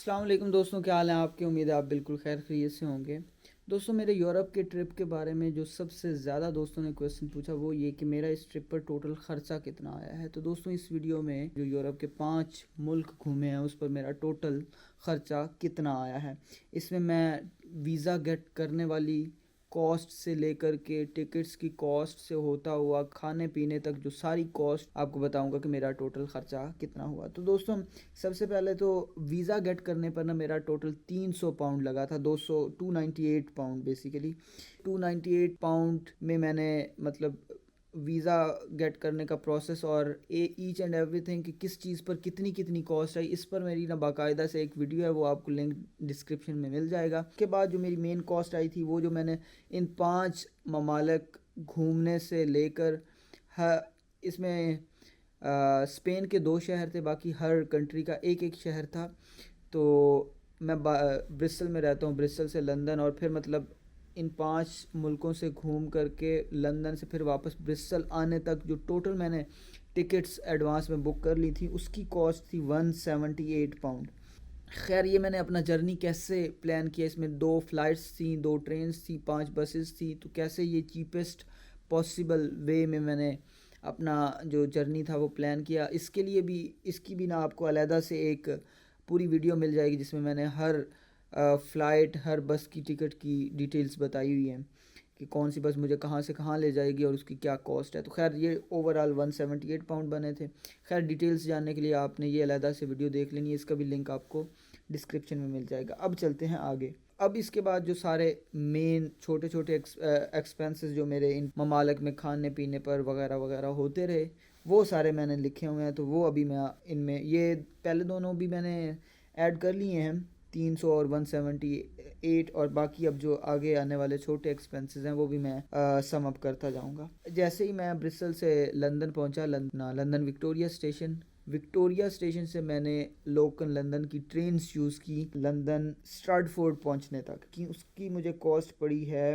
السلام علیکم دوستوں، کیا حال ہیں آپ کے؟ امید ہے آپ بالکل خیر خیریت سے ہوں گے۔ دوستوں، میرے یورپ کے ٹرپ کے بارے میں جو سب سے زیادہ دوستوں نے کویسچن پوچھا وہ یہ کہ میرا اس ٹرپ پر ٹوٹل خرچہ کتنا آیا ہے۔ تو دوستوں، اس ویڈیو میں جو یورپ کے 5 ملک گھومے ہیں اس پر میرا ٹوٹل خرچہ کتنا آیا ہے، اس میں ویزا گیٹ کرنے والی کاسٹ سے لے کر کے ٹکٹس کی کاسٹ سے ہوتا ہوا کھانے پینے تک جو ساری کاسٹ آپ کو بتاؤں گا کہ میرا ٹوٹل خرچہ کتنا ہوا۔ تو دوستوں، سب سے پہلے تو ویزا گیٹ کرنے پر نا میرا ٹوٹل 300 پاؤنڈ لگا تھا، 298 پاؤنڈ بیسیکلی 298 پاؤنڈ میں نے مطلب ویزا گیٹ کرنے کا پروسیس اور ایچ اینڈ ایوری تھنگ کہ کس چیز پر کتنی کاسٹ آئی، اس پر میری نا باقاعدہ سے ایک ویڈیو ہے، وہ آپ کو لنک ڈسکرپشن میں مل جائے گا۔ اس کے بعد جو میری مین کاسٹ آئی تھی وہ جو میں نے ان 5 ممالک گھومنے سے لے کر اس میں اسپین کے 2 شہر تھے، باقی ہر کنٹری کا ایک شہر تھا۔ تو میں برسل میں رہتا ہوں، برسل سے لندن اور پھر مطلب ان 5 ملکوں سے گھوم کر کے لندن سے پھر واپس برسل آنے تک جو ٹوٹل میں نے ٹکٹس ایڈوانس میں بک کر لی تھی اس کی کاسٹ تھی 178 پاؤنڈ۔ خیر، یہ میں نے اپنا جرنی کیسے پلان کیا، اس میں 2 فلائٹس تھیں، 2 ٹرینز تھیں، 5 بسز تھیں، تو کیسے یہ چیپسٹ پاسبل وے میں نے اپنا جو جرنی تھا وہ پلان کیا۔ اس کے لیے بھی اس کی بھی نا آپ کو علیحدہ سے ایک پوری ویڈیو مل جائے گی جس میں نے ہر فلائٹ ہر بس کی ٹکٹ کی ڈیٹیلز بتائی ہوئی ہیں کہ کون سی بس مجھے کہاں سے کہاں لے جائے گی اور اس کی کیا کاسٹ ہے۔ تو خیر یہ اوورآل 178 پاؤنڈ بنے تھے۔ خیر ڈیٹیلز جاننے کے لیے آپ نے یہ علیحدہ سے ویڈیو دیکھ لینی ہے، اس کا بھی لنک آپ کو ڈسکرپشن میں مل جائے گا۔ اب چلتے ہیں آگے۔ اب اس کے بعد جو سارے مین چھوٹے ایکسپینسز جو میرے ان ممالک میں کھانے پینے پر وغیرہ وغیرہ ہوتے رہے وہ سارے میں نے لکھے ہوئے ہیں، تو وہ ابھی میں ان میں یہ پہلے دونوں بھی میں نے ایڈ کر لیے ہیں 300 اور 178، اور باقی اب جو آگے آنے والے چھوٹے ایکسپینسز ہیں وہ بھی میں سم اپ کرتا جاؤں گا۔ جیسے ہی میں برسل سے لندن پہنچا، لندن وکٹوریا اسٹیشن سے میں نے لوکل لندن کی ٹرینز یوز کی لندن اسٹراڈفورڈ پہنچنے تک کہ اس کی مجھے کاسٹ پڑی ہے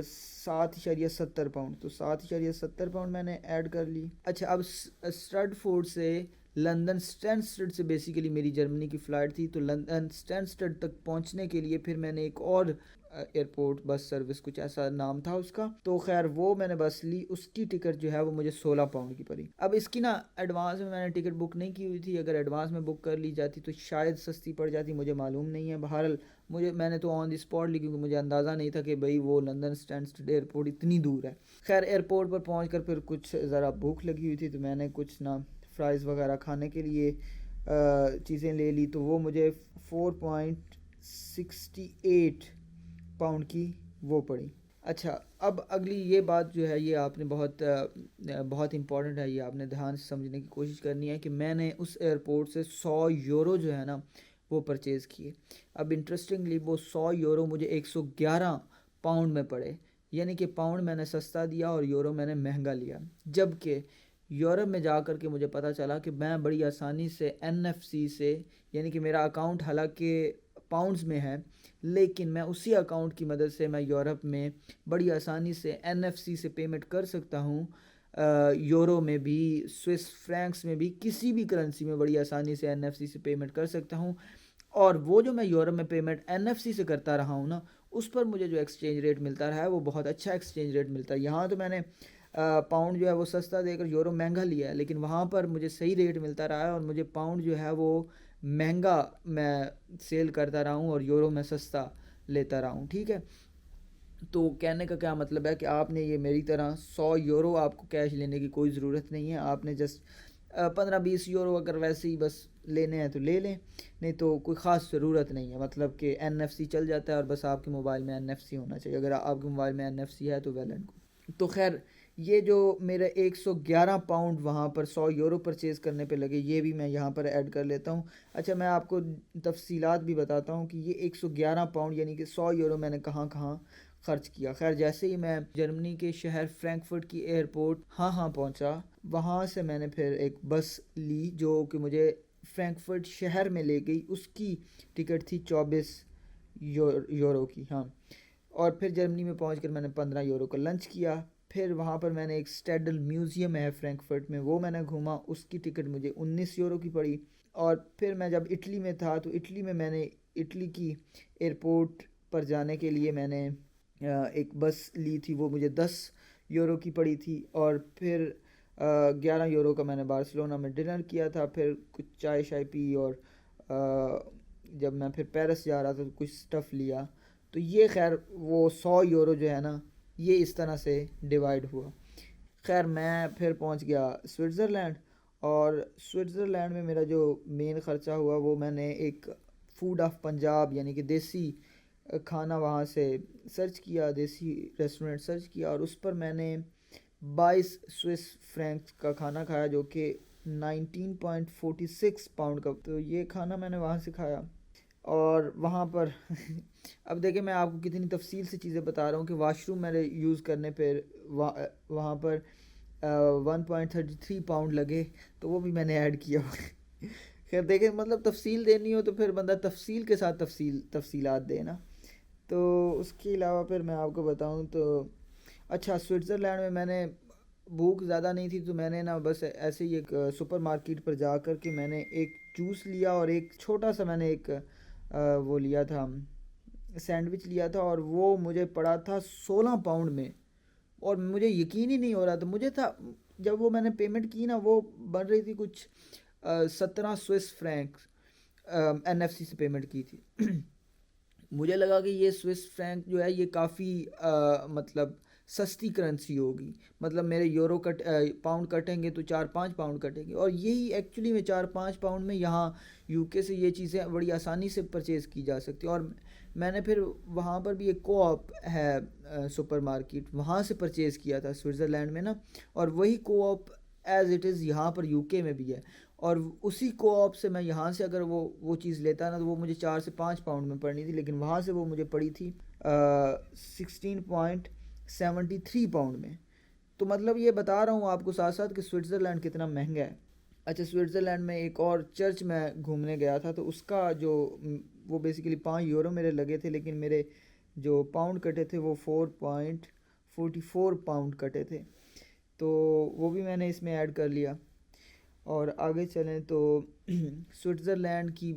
7.70 پاؤنڈ۔ تو 7.70 پاؤنڈ میں نے ایڈ کر لی۔ اچھا، اب اسٹراڈفورڈ سے لندن اسٹینسٹڈ سے بیسیکلی میری جرمنی کی فلائٹ تھی، تو لندن اسٹینسٹڈ تک پہنچنے کے لیے پھر میں نے ایک اور ایئرپورٹ بس سروس کچھ ایسا نام تھا اس کا، تو خیر وہ میں نے بس لی، اس کی ٹکٹ جو ہے وہ مجھے 16 پاؤنڈ کی پڑی۔ اب اس کی نا ایڈوانس میں نے ٹکٹ بک نہیں کی ہوئی تھی، اگر ایڈوانس میں بک کر لی جاتی تو شاید سستی پڑ جاتی، مجھے معلوم نہیں ہے۔ بہرحال میں نے تو آن دی اسپاٹ لی کیونکہ مجھے اندازہ نہیں تھا کہ بھئی وہ لندن اسٹینسٹڈ ایئرپورٹ اتنی دور ہے۔ خیر ایئرپورٹ پر پہنچ کر پھر کچھ ذرا بھوک لگی ہوئی تھی تو میں نے کچھ نا فرائز وغیرہ کھانے کے لیے چیزیں لے لی، تو وہ مجھے 4.68 پاؤنڈ کی وہ پڑی۔ اچھا، اب اگلی یہ بات جو ہے یہ آپ نے بہت امپورٹنٹ ہے، یہ آپ نے دھیان سے سمجھنے کی کوشش کرنی ہے کہ میں نے اس ایئرپورٹ سے 100 یورو جو ہے نا وہ پرچیز کیے۔ اب انٹرسٹنگلی وہ 100 یورو مجھے 111 پاؤنڈ میں پڑے، یعنی کہ پاؤنڈ میں نے سستا دیا اور یورو میں نے مہنگا لیا۔ جبکہ یورپ میں جا کر کے مجھے پتہ چلا کہ میں بڑی آسانی سے NFC سے، یعنی کہ میرا اکاؤنٹ حالانکہ پاؤنڈز میں ہے لیکن میں اسی اکاؤنٹ کی مدد سے میں یورپ میں بڑی آسانی سے NFC سے پیمنٹ کر سکتا ہوں، یورو میں بھی، سوئس فرینکس میں بھی، کسی بھی کرنسی میں بڑی آسانی سے NFC سے پیمنٹ کر سکتا ہوں۔ اور وہ جو میں یورپ میں پیمنٹ NFC سے کرتا رہا ہوں نا اس پر مجھے جو ایکسچینج ریٹ ملتا رہا ہے وہ بہت اچھا ایکسچینج ریٹ ملتا ہے۔ یہاں تو میں نے پاؤنڈ جو ہے وہ سستا دے کر یورو مہنگا لیا ہے، لیکن وہاں پر مجھے صحیح ریٹ ملتا رہا ہے اور مجھے پاؤنڈ جو ہے وہ مہنگا میں سیل کرتا رہا ہوں اور یورو میں سستا لیتا رہا ہوں، ٹھیک ہے۔ تو کہنے کا کیا مطلب ہے کہ آپ نے یہ میری طرح 100 یورو آپ کو کیش لینے کی کوئی ضرورت نہیں ہے، آپ نے جسٹ 15-20 یورو اگر ویسے ہی بس لینے ہیں تو لے لیں، نہیں تو کوئی خاص ضرورت نہیں ہے، مطلب کہ NFC چل جاتا ہے اور بس آپ کے موبائل میں NFC ہونا چاہیے، اگر آپ کے موبائل میں NFC ہے تو ویل اینڈ گڈ۔ تو خیر یہ جو میرے 111 پاؤنڈ وہاں پر 100 یورو پرچیز کرنے پہ لگے یہ بھی میں یہاں پر ایڈ کر لیتا ہوں۔ اچھا، میں آپ کو تفصیلات بھی بتاتا ہوں کہ یہ 111 پاؤنڈ یعنی کہ 100 یورو میں نے کہاں کہاں خرچ کیا۔ خیر جیسے ہی میں جرمنی کے شہر فرینکفرٹ کی ایئرپورٹ پہنچا، وہاں سے میں نے پھر ایک بس لی جو کہ مجھے فرینکفرٹ شہر میں لے گئی، اس کی ٹکٹ تھی 24 یورو کی، اور پھر جرمنی میں پہنچ کر میں نے 15 یورو کا لنچ کیا۔ پھر وہاں پر میں نے ایک اسٹیڈل میوزیم ہے فرینکفرٹ میں، وہ میں نے گھوما، اس کی ٹکٹ مجھے 19 یورو کی پڑی۔ اور پھر میں جب اٹلی میں تھا تو اٹلی میں نے اٹلی کی ایئرپورٹ پر جانے کے لیے میں نے ایک بس لی تھی، وہ مجھے 10 یورو کی پڑی تھی، اور پھر 11 یورو کا میں نے بارسلونا میں ڈنر کیا تھا، پھر کچھ چائے شائے پی، اور جب میں پھر پیرس جا رہا تھا تو کچھ سٹف لیا. تو یہ خیر وہ 100 یورو جو ہے نا یہ اس طرح سے ڈیوائڈ ہوا. خیر میں پھر پہنچ گیا سوئٹزرلینڈ، اور سوئٹزرلینڈ میں میرا جو مین خرچہ ہوا وہ میں نے ایک فوڈ آف پنجاب یعنی کہ دیسی کھانا وہاں سے سرچ کیا، دیسی ریسٹورنٹ سرچ کیا، اور اس پر میں نے 22 سوئس فرینکس کا کھانا کھایا، جو کہ 19.46 پاؤنڈ کا. تو یہ کھانا میں نے وہاں سے کھایا. اور وہاں پر اب دیکھیں میں آپ کو کتنی تفصیل سے چیزیں بتا رہا ہوں کہ واش روم میرے یوز کرنے پہ وہاں پر 1.33 پاؤنڈ لگے، تو وہ بھی میں نے ایڈ کیا. خیر دیکھیں مطلب تفصیل دینی ہو تو پھر بندہ تفصیل کے ساتھ تفصیلات دے نا. تو اس کے علاوہ پھر میں آپ کو بتاؤں تو اچھا سوئٹزرلینڈ میں نے بھوک زیادہ نہیں تھی تو میں نے نا بس ایسے ہی ایک سپر مارکیٹ پر جا کر کے میں نے ایک جوس لیا، اور ایک چھوٹا سا میں نے ایک وہ لیا تھا سینڈوچ لیا تھا، اور وہ مجھے پڑا تھا 16 پاؤنڈ میں. اور مجھے یقین ہی نہیں ہو رہا تھا، مجھے تھا جب وہ میں نے پیمنٹ کی نا وہ بن رہی تھی کچھ 17 سوئس فرینکس، NFC سے پیمنٹ کی تھی. مجھے لگا کہ یہ سوئس فرینک جو ہے یہ کافی مطلب سستی کرنسی ہوگی، مطلب میرے یورو پاؤنڈ کٹیں گے تو 4-5 پاؤنڈ کٹیں گے، اور یہی ایکچولی میں 4-5 پاؤنڈ میں یہاں UK سے یہ چیزیں بڑی آسانی سے پرچیز کی جا سکتی. اور میں نے پھر وہاں پر بھی ایک کو آپ ہے سپر مارکیٹ، وہاں سے پرچیز کیا تھا سوئٹزرلینڈ میں نا، اور وہی کو آپ ایز اٹ از یہاں پر UK میں بھی ہے. اور اسی کو آپ سے میں یہاں سے اگر وہ چیز لیتا نا تو وہ مجھے 4 سے 5 پاؤنڈ میں پڑنی تھی، لیکن وہاں سے وہ مجھے پڑی تھی 16.73 پاؤنڈ میں. تو مطلب یہ بتا رہا ہوں آپ کو ساتھ ساتھ کہ سوئٹزرلینڈ کتنا مہنگا ہے. اچھا سوئٹزرلینڈ میں ایک اور چرچ میں گھومنے گیا تھا، تو اس کا جو وہ بیسیکلی 5 یورو میرے لگے تھے، لیکن میرے جو پاؤنڈ کٹے تھے وہ 4.44 پاؤنڈ کٹے تھے. تو وہ بھی میں نے اس میں ایڈ کر لیا. اور آگے چلیں تو سوئٹزرلینڈ کی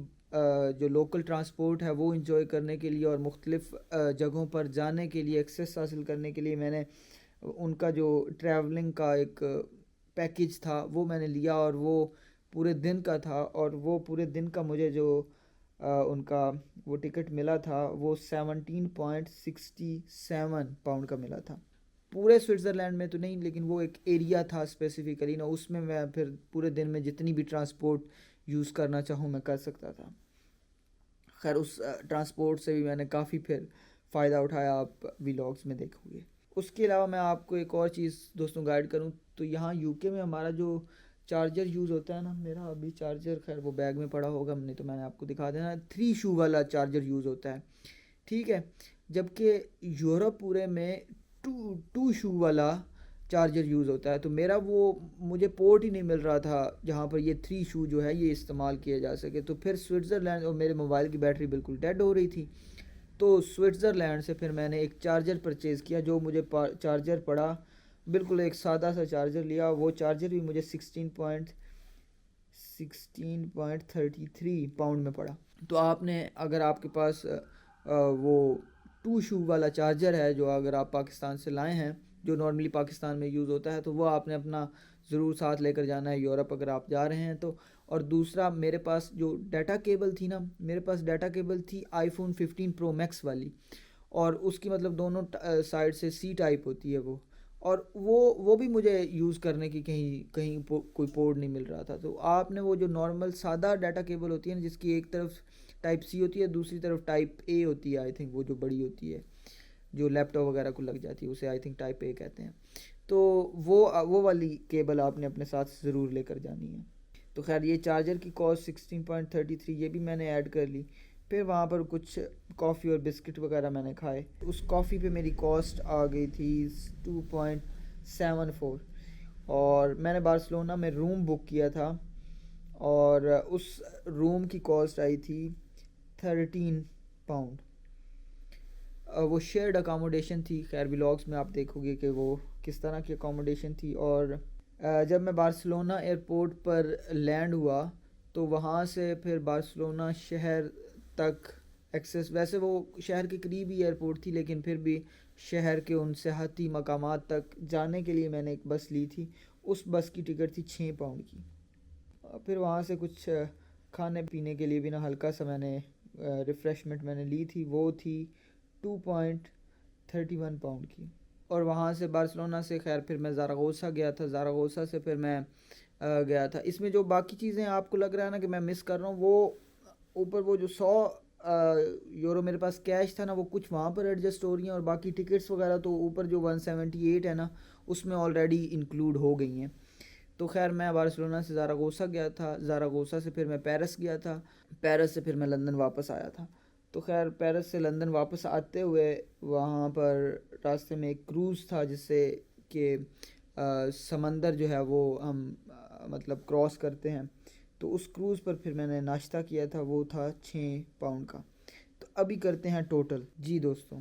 جو لوکل ٹرانسپورٹ ہے وہ انجوائے کرنے کے لیے اور مختلف جگہوں پر جانے کے لیے ایکسیس حاصل کرنے کے لیے میں نے ان کا جو ٹریولنگ کا ایک پیکیج تھا وہ میں نے لیا، اور وہ پورے دن کا تھا، اور وہ پورے دن کا مجھے جو ان کا وہ ٹکٹ ملا تھا وہ 17.67 پاؤنڈ کا ملا تھا. پورے سوئٹزرلینڈ میں تو نہیں، لیکن وہ ایک ایریا تھا اسپیسیفکلی نا، اس میں پھر پورے دن میں جتنی بھی ٹرانسپورٹ یوز کرنا چاہوں میں کر سکتا تھا. خیر اس ٹرانسپورٹ سے بھی میں نے کافی پھر فائدہ اٹھایا، آپ ولاگس میں دیکھو گے. اس کے علاوہ میں آپ کو ایک اور چیز دوستوں گائیڈ کروں تو یہاں UK میں ہمارا جو چارجر یوز ہوتا ہے نا، میرا ابھی چارجر خیر وہ بیگ میں پڑا ہوگا، نہیں تو میں نے آپ کو دکھا دینا، 3 شو والا چارجر یوز ہوتا ہے، ٹھیک ہے. جبکہ یورپ پورے میں 2 شو والا چارجر یوز ہوتا ہے. تو میرا وہ مجھے پورٹ ہی نہیں مل رہا تھا جہاں پر یہ 3 شو جو ہے یہ استعمال کیا جا سکے. تو پھر سوئٹزرلینڈ، اور میرے موبائل کی بیٹری بالکل ڈیڈ ہو رہی تھی، تو سوئٹزرلینڈ سے پھر میں نے ایک چارجر پرچیز کیا، جو مجھے چارجر پڑا بالکل ایک سادہ سا چارجر لیا. وہ چارجر بھی مجھے 16.33 پاؤنڈ میں پڑا. تو آپ نے اگر آپ کے پاس وہ 2 شو والا چارجر ہے جو اگر آپ پاکستان سے لائے ہیں، جو نارملی پاکستان میں یوز ہوتا ہے، تو وہ آپ نے اپنا ضرور ساتھ لے کر جانا ہے یورپ اگر آپ جا رہے ہیں تو. اور دوسرا میرے پاس جو ڈیٹا کیبل تھی نا، میرے پاس ڈیٹا کیبل تھی iPhone 15 Pro Max والی، اور اس کی مطلب دونوں سائڈ سے C ٹائپ ہوتی ہے وہ، اور وہ بھی مجھے یوز کرنے کی کہیں کوئی پورٹ نہیں مل رہا تھا. تو آپ نے وہ جو نارمل سادہ ڈیٹا کیبل ہوتی ہے نا، جس کی ایک طرف ٹائپ C ہوتی ہے، دوسری طرف ٹائپ A ہوتی ہے، آئی تھنک وہ جو بڑی ہوتی ہے جو لیپ ٹاپ وغیرہ کو لگ جاتی ہے، اسے آئی تھنک ٹائپ A کہتے ہیں. تو وہ والی کیبل آپ نے اپنے ساتھ ضرور لے کر جانی ہے. تو خیر یہ چارجر کی کاسٹ 16.33 یہ بھی میں نے ایڈ کر لی. پھر وہاں پر کچھ کافی اور بسکٹ وغیرہ میں نے کھائے. اس کافی پہ میری کاسٹ آ گئی تھی 2.74، اور میں نے بارسلونا میں روم بک کیا تھا، اور اس روم کی کاسٹ آئی تھی 13 پاؤنڈ. وہ شیئرڈ اکاموڈیشن تھی. خیر ولاگس میں آپ دیکھو گے کہ وہ کس طرح کی اکاموڈیشن تھی. اور جب میں بارسلونا ایئرپورٹ پر لینڈ ہوا تو وہاں سے پھر بارسلونا شہر تک ایکسیس، ویسے وہ شہر کے قریب ہی ایئرپورٹ تھی لیکن پھر بھی شہر کے ان سیاحتی مقامات تک جانے کے لیے میں نے ایک بس لی تھی. اس بس کی ٹکٹ تھی 6 پاؤنڈ کی. پھر وہاں سے کچھ کھانے پینے کے لیے بھی نا ہلکا سا میں نے ریفریشمنٹ میں نے لی تھی، وہ تھی 2.31 پاؤنڈ کی. اور وہاں سے بارسلونا سے خیر پھر میں زاراگوسا گیا تھا. زاراگوسا سے پھر میں گیا تھا. اس میں جو باقی چیزیں آپ کو لگ رہا ہے نا کہ میں مس کر رہا ہوں، وہ اوپر وہ جو 100 یورو میرے پاس کیش تھا نا، وہ کچھ وہاں پر ایڈجسٹ ہو رہی ہیں، اور باقی ٹکٹس وغیرہ تو اوپر جو 178 ہے نا اس میں آلریڈی انکلوڈ ہو گئی ہیں. تو خیر میں بارسلونا سے زاراگوسا گیا تھا. زاراگوسا سے پھر میں پیرس گیا تھا. پیرس سے پھر میں لندن واپس آیا تھا. تو خیر پیرس سے لندن واپس آتے ہوئے وہاں پر راستے میں ایک کروز تھا جس سے کہ سمندر جو ہے وہ ہم مطلب کراس کرتے ہیں. تو اس کروز پر پھر میں نے ناشتہ کیا تھا، وہ تھا 6 پاؤنڈ کا. تو ابھی کرتے ہیں ٹوٹل. جی دوستوں،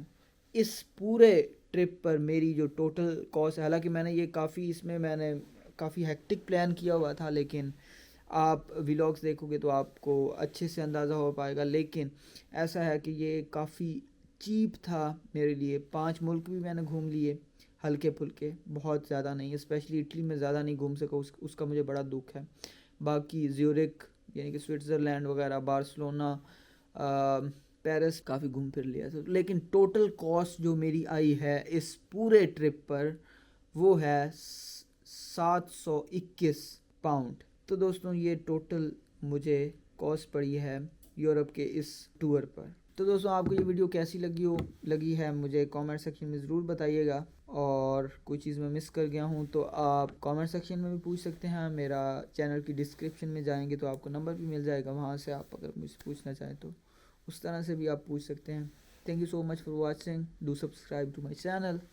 اس پورے ٹرپ پر میری جو ٹوٹل کاسٹ ہے، حالانکہ میں نے یہ میں نے کافی ہیکٹک پلان کیا ہوا تھا، لیکن آپ ولاگس دیکھو گے تو آپ کو اچھے سے اندازہ ہو پائے گا. لیکن ایسا ہے کہ یہ کافی چیپ تھا میرے لیے. 5 ملک بھی میں نے گھوم لیے ہلکے پھلکے، بہت زیادہ نہیں. اسپیشلی اٹلی میں زیادہ نہیں گھوم سکا، اس کا مجھے بڑا دکھ ہے. باقی زیورک یعنی کہ سوئٹزرلینڈ وغیرہ، بارسلونا، پیرس کافی گھوم پھر لیا تھا. لیکن ٹوٹل کاسٹ جو میری آئی ہے اس پورے ٹرپ پر وہ ہے 721 پاؤنڈ. تو دوستوں یہ ٹوٹل مجھے کاسٹ پڑی ہے یورپ کے اس ٹور پر. تو دوستوں آپ کو یہ ویڈیو کیسی لگی ہے مجھے کامنٹ سیکشن میں ضرور بتائیے گا. اور کوئی چیز میں مس کر گیا ہوں تو آپ کامنٹ سیکشن میں بھی پوچھ سکتے ہیں. میرا چینل کی ڈسکرپشن میں جائیں گے تو آپ کو نمبر بھی مل جائے گا، وہاں سے آپ اگر مجھ سے پوچھنا چاہیں تو اس طرح سے بھی آپ پوچھ سکتے ہیں. Thank you so much for watching. Do subscribe to my channel.